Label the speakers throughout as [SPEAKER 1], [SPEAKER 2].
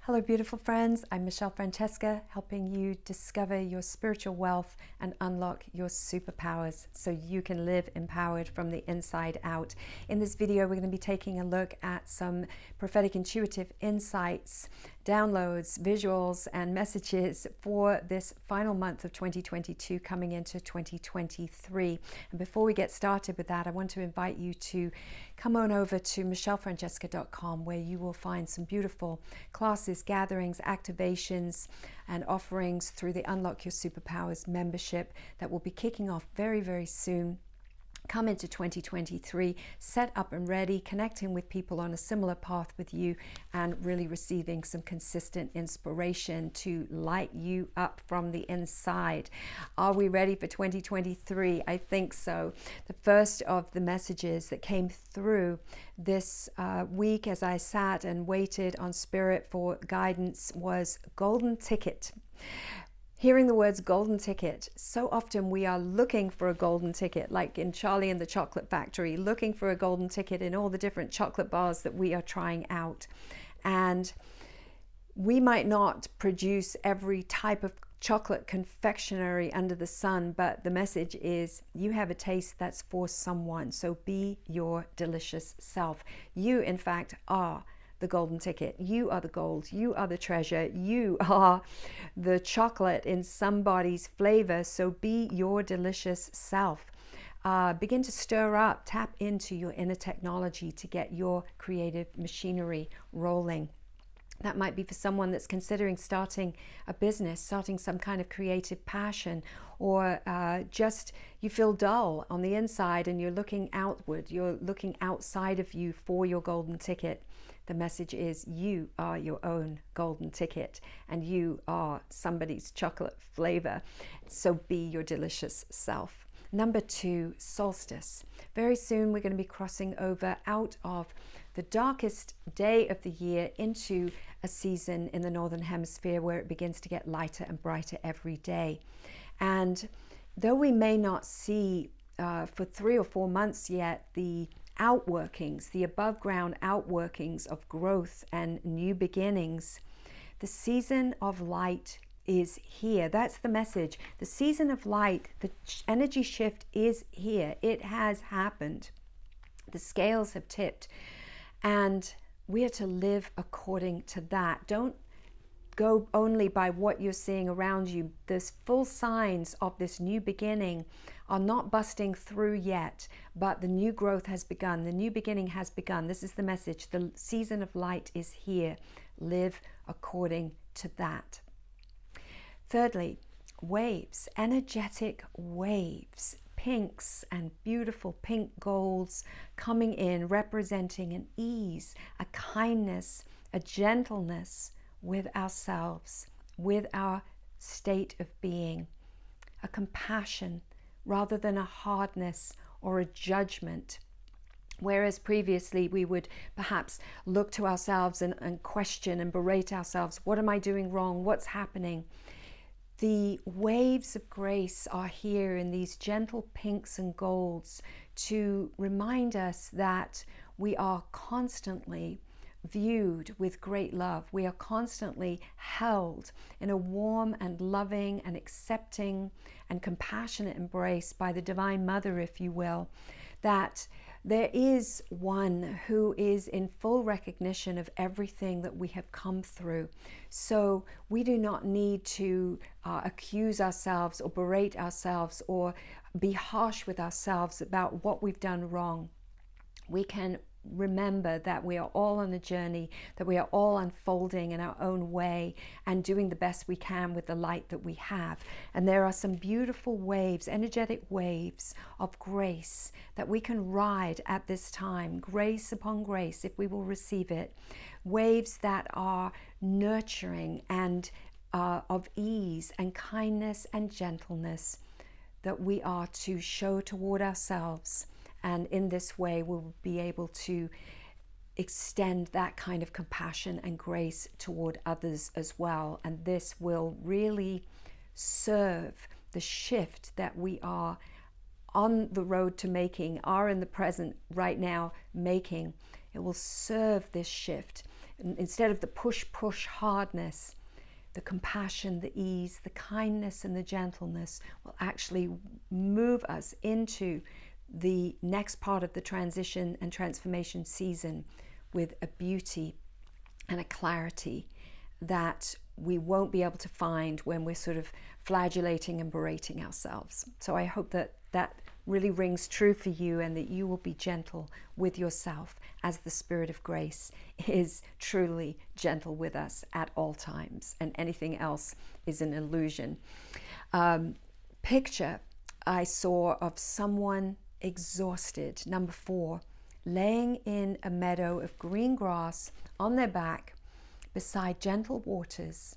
[SPEAKER 1] Hello, beautiful friends. I'm Michelle Francesca, helping you discover your spiritual wealth and unlock your superpowers so you can live empowered from the inside out. In this video, we're going to be taking a look at some prophetic intuitive insights, downloads, visuals, and messages for this final month of 2022 coming into 2023. And before we get started with that, I want to invite you to come on over to michellefrancesca.com, where you will find some beautiful classes, gatherings, activations, and offerings through the Unlock Your Superpowers membership that will be kicking off very, very soon. Come into 2023, set up and ready, connecting with people on a similar path with you, and really receiving some consistent inspiration to light you up from the inside. Are we ready for 2023? I think so. The first of the messages that came through this week as I sat and waited on Spirit for guidance was golden ticket. Hearing the words golden ticket, so often we are looking for a golden ticket, like in Charlie and the Chocolate Factory, looking for a golden ticket in all the different chocolate bars that we are trying out. And we might not produce every type of chocolate confectionery under the sun, but the message is you have a taste that's for someone. So be your delicious self. You, in fact, are the golden ticket. You are the gold. You are the treasure. You are the chocolate in somebody's flavor. So be your delicious self. Begin to stir up, tap into your inner technology to get your creative machinery rolling. That might be for someone that's considering starting a business, starting some kind of creative passion, or just you feel dull on the inside and you're looking outward, you're looking outside of you for your golden ticket. The message is you are your own golden ticket and you are somebody's chocolate flavor. So be your delicious self. Number 2, solstice. Very soon we're going to be crossing over out of the darkest day of the year into a season in the Northern Hemisphere where it begins to get lighter and brighter every day. And though we may not see for 3 or 4 months yet the outworkings, the above ground outworkings of growth and new beginnings, the season of light is here. That's the message. The season of light, the energy shift is here. It has happened. The scales have tipped. And we are to live according to that. Don't go only by what you're seeing around you. The full signs of this new beginning are not busting through yet, but the new growth has begun. The new beginning has begun. This is the message. The season of light is here. Live according to that. Thirdly, waves, energetic waves. Pinks and beautiful pink golds coming in, representing an ease, a kindness, a gentleness with ourselves, with our state of being, a compassion rather than a hardness or a judgment. Whereas previously we would perhaps look to ourselves and question and berate ourselves. What am I doing wrong? What's happening? The waves of grace are here in these gentle pinks and golds to remind us that we are constantly viewed with great love. We are constantly held in a warm and loving and accepting and compassionate embrace by the Divine Mother, if you will, that there is one who is in full recognition of everything that we have come through. So we do not need to accuse ourselves or berate ourselves or be harsh with ourselves about what we've done wrong. We can remember that we are all on a journey, that we are all unfolding in our own way and doing the best we can with the light that we have. And there are some beautiful waves, energetic waves of grace that we can ride at this time, grace upon grace, if we will receive it. Waves that are nurturing and of ease and kindness and gentleness that we are to show toward ourselves. And in this way, we'll be able to extend that kind of compassion and grace toward others as well. And this will really serve the shift that we are on the road to making, are in the present right now making. It will serve this shift instead of the push hardness, the compassion, the ease, the kindness and the gentleness will actually move us into the next part of the transition and transformation season with a beauty and a clarity that we won't be able to find when we're sort of flagellating and berating ourselves. So I hope that that really rings true for you, and that you will be gentle with yourself as the Spirit of grace is truly gentle with us at all times, and anything else is an illusion. Picture I saw of someone exhausted, number 4, laying in a meadow of green grass on their back beside gentle waters,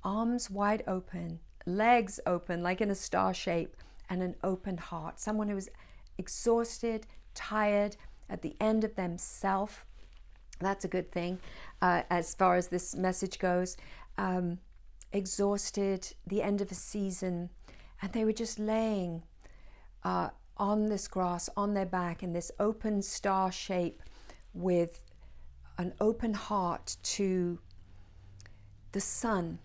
[SPEAKER 1] arms wide open, legs open like in a star shape, and an open heart. Someone who is exhausted, tired, at the end of themselves. That's a good thing as far as this message goes. Exhausted, the end of a season, and they were just laying on this grass on their back in this open star shape with an open heart to the sun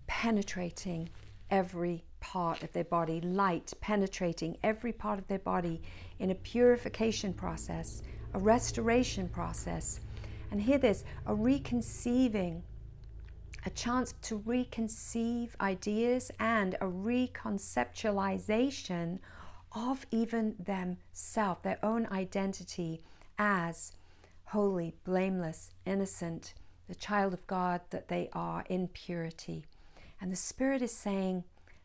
[SPEAKER 1] penetrating every part of their body, light penetrating every part of their body in a purification process, a restoration process. And here there's a reconceiving, a chance to reconceive ideas and a reconceptualization of even themselves, their own identity as holy, blameless, innocent, the child of God that they are in purity. And the Spirit is saying,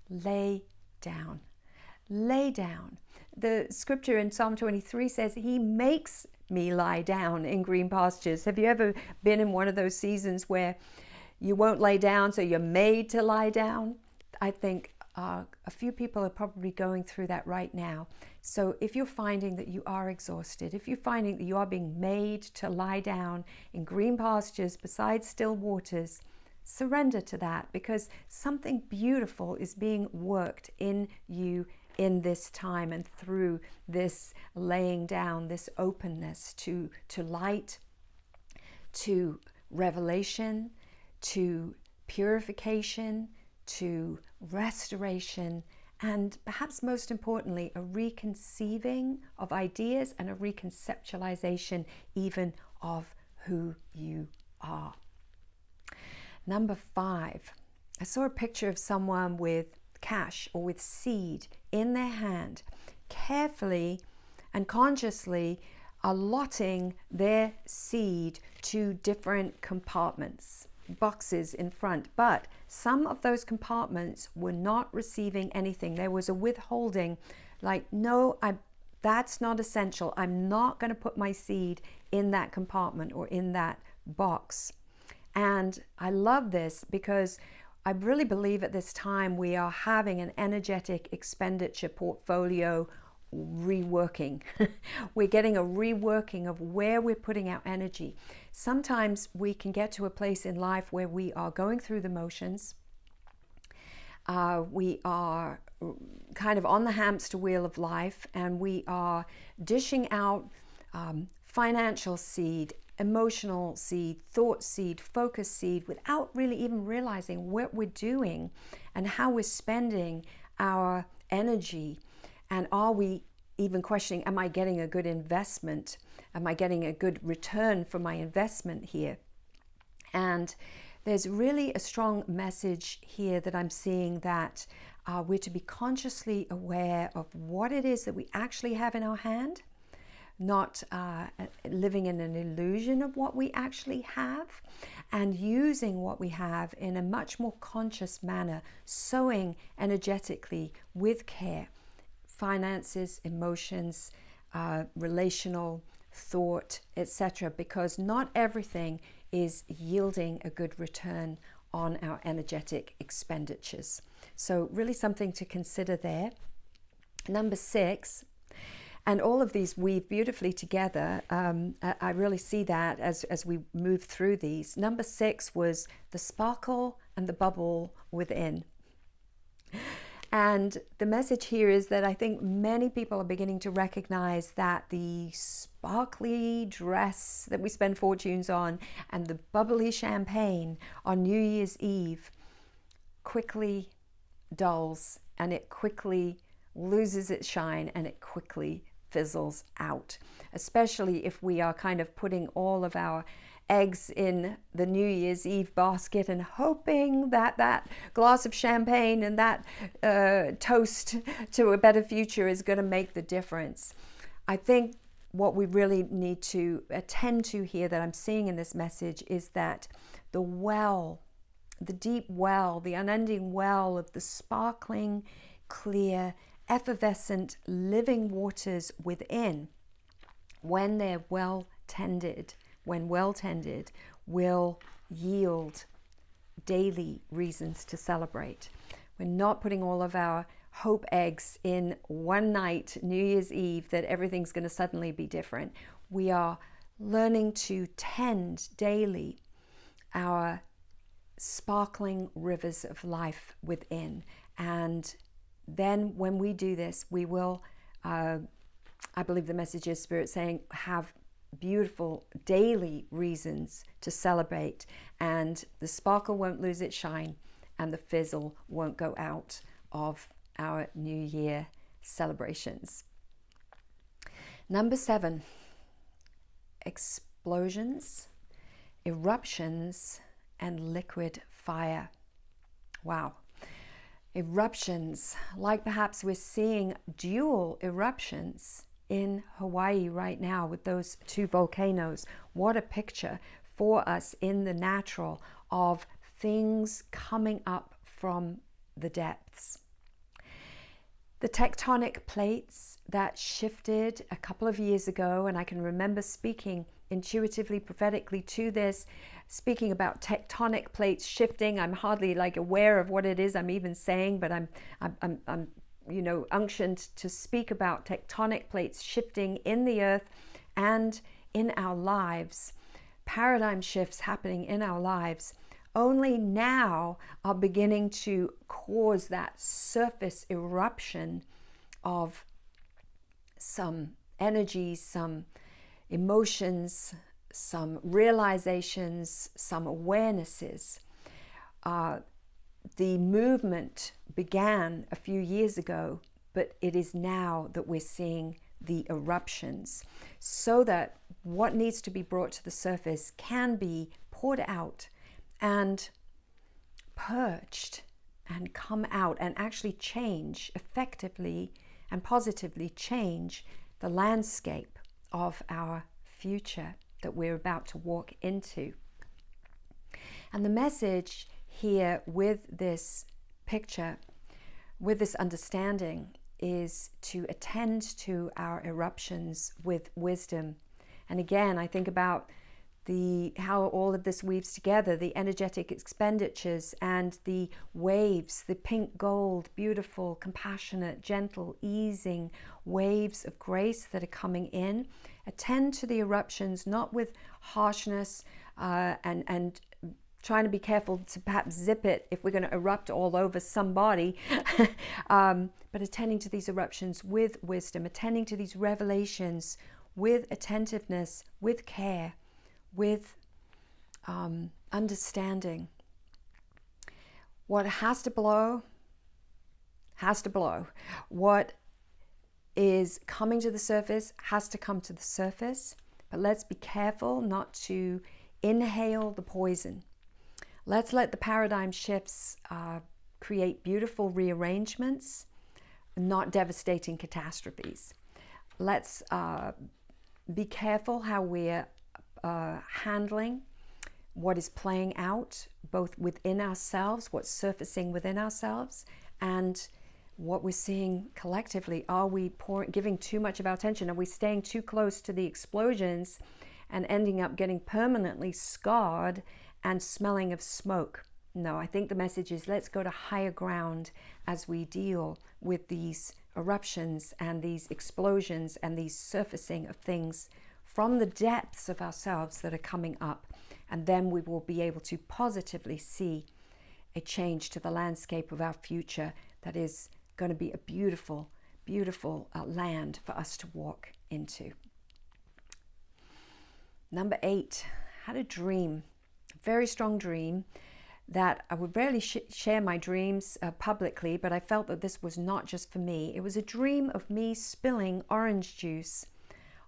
[SPEAKER 1] lay down. Lay down. The scripture in Psalm 23 says, He makes me lie down in green pastures. Have you ever been in one of those seasons where you won't lay down, so you're made to lie down? I think a few people are probably going through that right now. So if you're finding that you are exhausted, if you're finding that you are being made to lie down in green pastures beside still waters, surrender to that, because something beautiful is being worked in you in this time and through this laying down, this openness to light, to revelation, to purification, to restoration, and perhaps most importantly, a reconceiving of ideas and a reconceptualization even of who you are. Number 5, I saw a picture of someone with cash or with seed in their hand, carefully and consciously allotting their seed to different compartments, boxes in front. But some of those compartments were not receiving anything. There was a withholding, like, no, that's not essential. I'm not going to put my seed in that compartment or in that box. And I love this because I really believe at this time we are having an energetic expenditure portfolio reworking. We're getting a reworking of where we're putting our energy. Sometimes we can get to a place in life where we are going through the motions. We are kind of on the hamster wheel of life, and we are dishing out financial seed, emotional seed, thought seed, focus seed, without really even realizing what we're doing and how we're spending our energy. And are we even questioning, am I getting a good investment? Am I getting a good return for my investment here? And there's really a strong message here that I'm seeing, that we're to be consciously aware of what it is that we actually have in our hand, not living in an illusion of what we actually have, and using what we have in a much more conscious manner, sowing energetically with care, finances, emotions, relational thought, etc., because not everything is yielding a good return on our energetic expenditures. So really something to consider there. Number 6, and all of these weave beautifully together. I really see that as we move through these. Number 6 was the sparkle and the bubble within. And the message here is that I think many people are beginning to recognize that the sparkly dress that we spend fortunes on and the bubbly champagne on New Year's Eve quickly dulls, and it quickly loses its shine, and it quickly fizzles out, especially if we are kind of putting all of our eggs in the New Year's Eve basket and hoping that that glass of champagne and that toast to a better future is going to make the difference. I think what we really need to attend to here, that I'm seeing in this message, is that the well, the deep well, the unending well of the sparkling, clear, effervescent, living waters within, when they're well tended, will yield daily reasons to celebrate. We're not putting all of our hope eggs in one night, New Year's Eve, that everything's going to suddenly be different. We are learning to tend daily our sparkling rivers of life within. And then when we do this, we will, I believe the message is Spirit saying, have beautiful daily reasons to celebrate, and the sparkle won't lose its shine, and the fizzle won't go out of our New Year celebrations. Number 7, explosions, eruptions, and liquid fire. Wow. Eruptions, like perhaps we're seeing dual eruptions in Hawaii right now with those 2 volcanoes. What a picture for us in the natural of things coming up from the depths. The tectonic plates that shifted a couple of years ago, and I can remember speaking intuitively, prophetically to this, speaking about tectonic plates shifting. I'm hardly like aware of what it is I'm even saying, but I'm unctioned to speak about tectonic plates shifting in the earth and in our lives. Paradigm shifts happening in our lives only now are beginning to cause that surface eruption of some energies, some emotions, some realizations, some awarenesses. The movement began a few years ago, but it is now that we're seeing the eruptions, so that what needs to be brought to the surface can be poured out and purged and come out and actually change effectively and positively change the landscape of our future that we're about to walk into. And the message here with this picture, with this understanding, is to attend to our eruptions with wisdom. And again, I think about how all of this weaves together, the energetic expenditures and the waves, the pink gold, beautiful, compassionate, gentle, easing waves of grace that are coming in. Attend to the eruptions, not with harshness and trying to be careful to perhaps zip it if we're going to erupt all over somebody, but attending to these eruptions with wisdom, attending to these revelations with attentiveness, with care, with understanding. What has to blow, has to blow. What is coming to the surface has to come to the surface, but let's be careful not to inhale the poison. Let's let the paradigm shifts create beautiful rearrangements, not devastating catastrophes. Let's be careful how we're handling what is playing out, both within ourselves, what's surfacing within ourselves, and what we're seeing collectively. Are we giving too much of our attention? Are we staying too close to the explosions and ending up getting permanently scarred and smelling of smoke? No, I think the message is let's go to higher ground as we deal with these eruptions and these explosions and these surfacing of things from the depths of ourselves that are coming up. And then we will be able to positively see a change to the landscape of our future that is going to be a beautiful, beautiful land for us to walk into. Number 8, had a dream, a very strong dream, that I would rarely share my dreams publicly, but I felt that this was not just for me. It was a dream of me spilling orange juice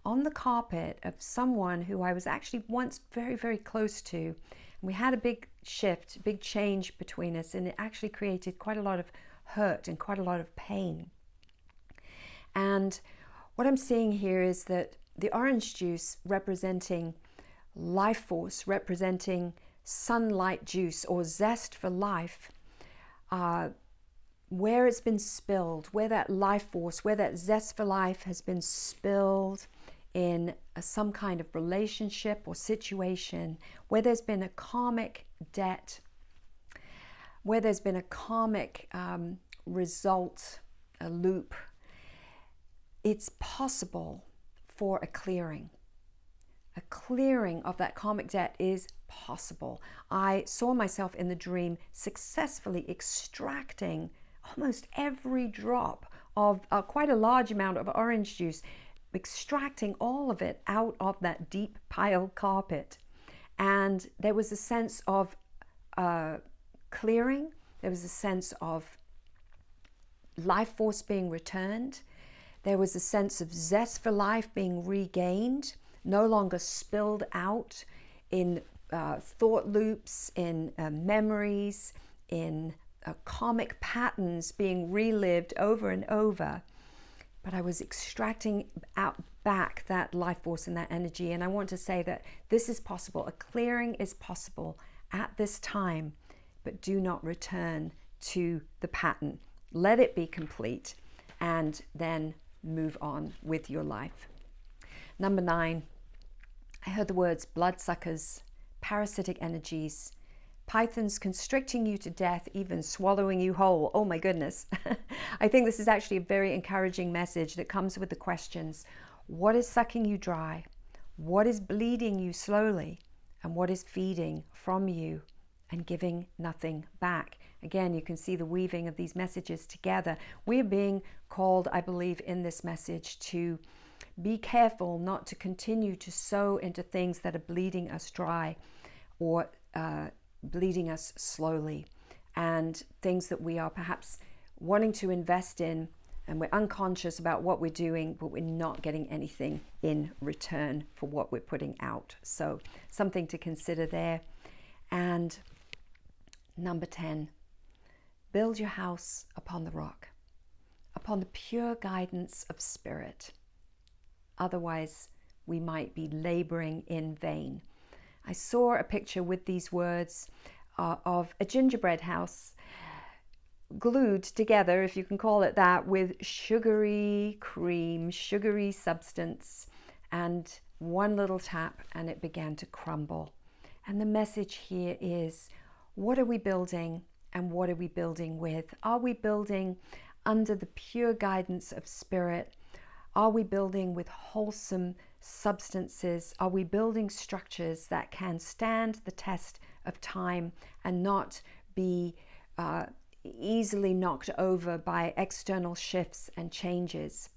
[SPEAKER 1] on the carpet of someone who I was actually once very, very close to. And we had a big shift, big change between us, and it actually created quite a lot of hurt and quite a lot of pain. And what I'm seeing here is that the orange juice representing life force, representing sunlight juice or zest for life, where it's been spilled, where that life force, where that zest for life has been spilled in some kind of relationship or situation, where there's been a karmic debt, where there's been a karmic result, a loop, it's possible for a clearing. A clearing of that karmic debt is possible. I saw myself in the dream successfully extracting almost every drop of quite a large amount of orange juice, extracting all of it out of that deep pile carpet. And there was a sense of clearing. There was a sense of life force being returned. There was a sense of zest for life being regained, no longer spilled out in thought loops, in memories, in karmic patterns being relived over and over. But I was extracting out back that life force and that energy. And I want to say that this is possible. A clearing is possible at this time, but do not return to the pattern. Let it be complete and then move on with your life. Number 9, I heard the words bloodsuckers, parasitic energies, pythons constricting you to death, even swallowing you whole. Oh my goodness. I think this is actually a very encouraging message that comes with the questions. What is sucking you dry? What is bleeding you slowly? And what is feeding from you and giving nothing back? Again, you can see the weaving of these messages together. We are being called, I believe, in this message to be careful not to continue to sow into things that are bleeding us dry or bleeding us slowly, and things that we are perhaps wanting to invest in and we're unconscious about what we're doing, but we're not getting anything in return for what we're putting out. So something to consider there. And number 10, build your house upon the rock, upon the pure guidance of spirit. Otherwise, we might be laboring in vain. I saw a picture with these words of a gingerbread house glued together, if you can call it that, with sugary cream, sugary substance, and one little tap and it began to crumble. And the message here is, what are we building and what are we building with? Are we building under the pure guidance of spirit? Are we building with wholesome substances? Are we building structures that can stand the test of time and not be easily knocked over by external shifts and changes?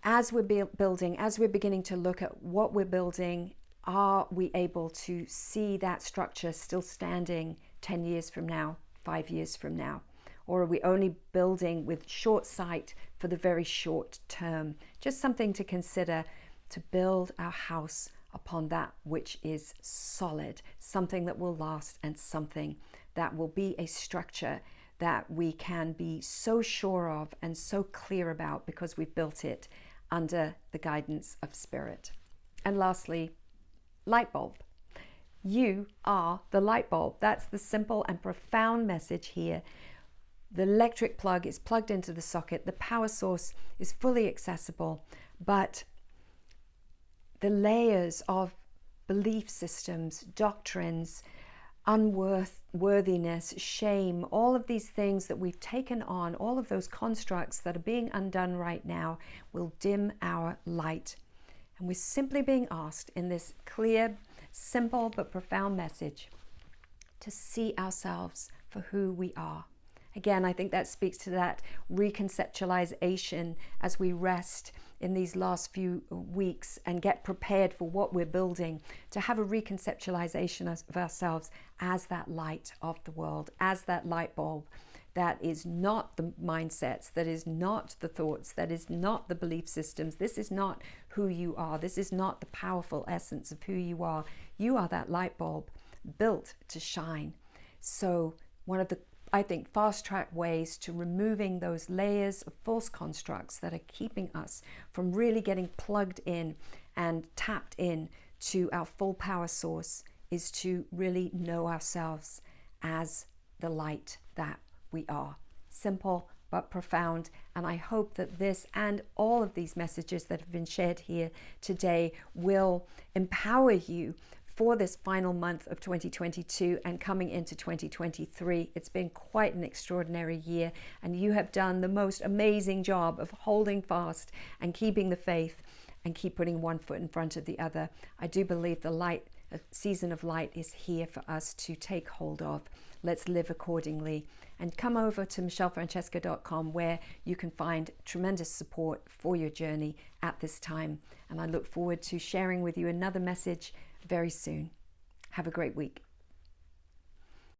[SPEAKER 1] As we're building, as we're beginning to look at what we're building, are we able to see that structure still standing 10 years from now, 5 years from now? Or are we only building with short sight for the very short term? Just something to consider, to build our house upon that which is solid, something that will last, and something that will be a structure that we can be so sure of and so clear about because we've built it under the guidance of spirit. And lastly, light bulb. You are the light bulb. That's the simple and profound message here. The electric plug is plugged into the socket. The power source is fully accessible, but the layers of belief systems, doctrines, unworthiness, shame, all of these things that we've taken on, all of those constructs that are being undone right now will dim our light. And we're simply being asked in this clear, simple, but profound message to see ourselves for who we are Again, I think that speaks to that reconceptualization as we rest in these last few weeks and get prepared for what we're building, to have a reconceptualization of ourselves as that light of the world, as that light bulb that is not the mindsets, that is not the thoughts, that is not the belief systems. This is not who you are. This is not the powerful essence of who you are. You are that light bulb built to shine. So one of the, I think, fast track ways to removing those layers of false constructs that are keeping us from really getting plugged in and tapped in to our full power source is to really know ourselves as the light that we are. Simple but profound. And I hope that this and all of these messages that have been shared here today will empower you for this final month of 2022 and coming into 2023. It's been quite an extraordinary year, and you have done the most amazing job of holding fast and keeping the faith and keep putting one foot in front of the other. I do believe the season of light is here for us to take hold of. Let's live accordingly. And come over to michellefrancesca.com, where you can find tremendous support for your journey at this time. And I look forward to sharing with you another message very soon. Have a great week.